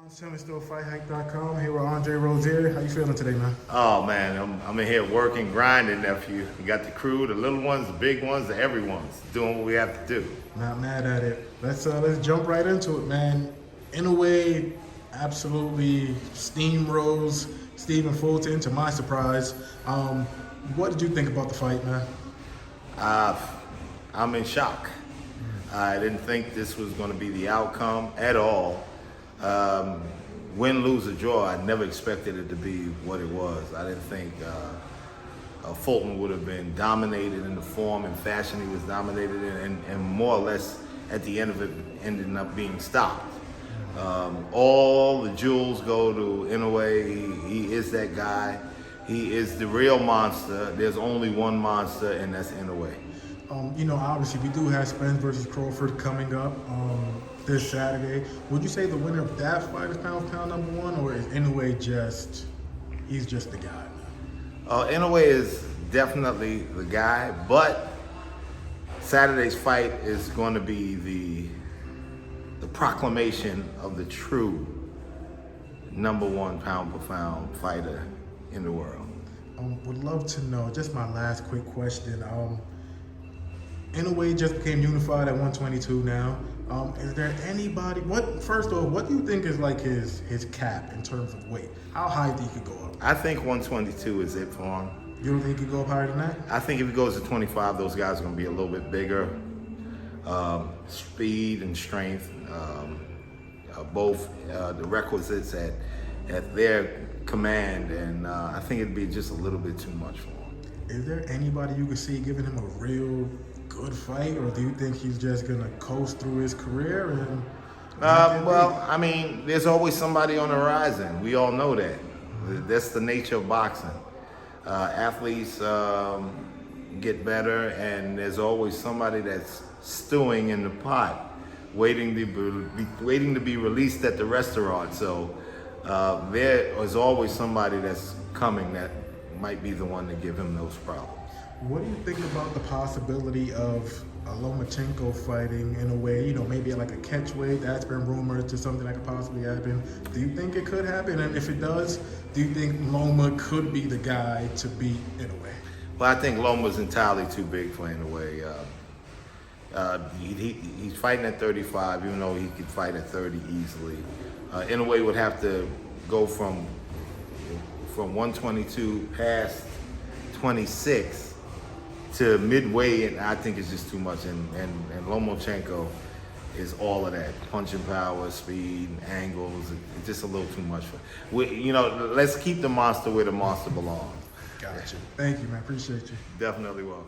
Themistode, FightHype.com. Here with Andre Rozer. How you feeling today, man? Oh man, I'm in here working, grinding, nephew. You got the crew, the little ones, the big ones, the everyone's doing what we have to do. Not mad at it. Let's jump right into it, man. Inoue absolutely steamrolls Stephen Fulton, to my surprise. What did you think about the fight, man? I'm in shock. I didn't think this was going to be the outcome at all. Win, lose, or draw, I never expected it to be what it was. I didn't think Fulton would have been dominated in the form and fashion he was dominated in, and more or less at the end of it ended up being stopped. All the jewels go to Inoue. He is that guy. He is the real monster. There's only one monster, and that's Inoue. Obviously we do have Spence versus Crawford coming up this Saturday. Would you say the winner of that fight is pound for pound number one, or is Inoue he's just the guy? Inoue is definitely the guy, but Saturday's fight is going to be the proclamation of the true number one pound for pound fighter in the world. Would love to know, just my last quick question. Inoue just became unified at 122 now. Is there anybody, first of all, what do you think is like his cap in terms of weight? How high do you could go up? I think 122 is it for him. You don't think he could go up higher than that? I think if he goes to 25, those guys are going to be a little bit bigger. Speed and strength, both the requisites at their command, and I think it'd be just a little bit too much for him. Is there anybody you could see giving him a real good fight, or do you think he's just gonna coast through his career? And well, I mean, there's always somebody on the horizon. We all know that. That's the nature of boxing. Athletes get better, and there's always somebody that's stewing in the pot, waiting to be released at the restaurant. So there is always somebody that's coming that might be the one to give him those problems. What do you think about the possibility of Lomachenko fighting Inoue, maybe like a catch weight? That's been rumored to something that could possibly happen. Do you think it could happen? And if it does, do you think Loma could be the guy to beat Inoue? Well, I think Loma's entirely too big for Inoue. He's fighting at 35, even though he could fight at 30 easily. Inoue would have to go from 122 past 26 to midway, and I think it's just too much. And Lomachenko is all of that: punching power, speed, angles. It's just a little too much for. Let's keep the monster where the monster belongs. Gotcha. Thank you, man. Appreciate you. Definitely will.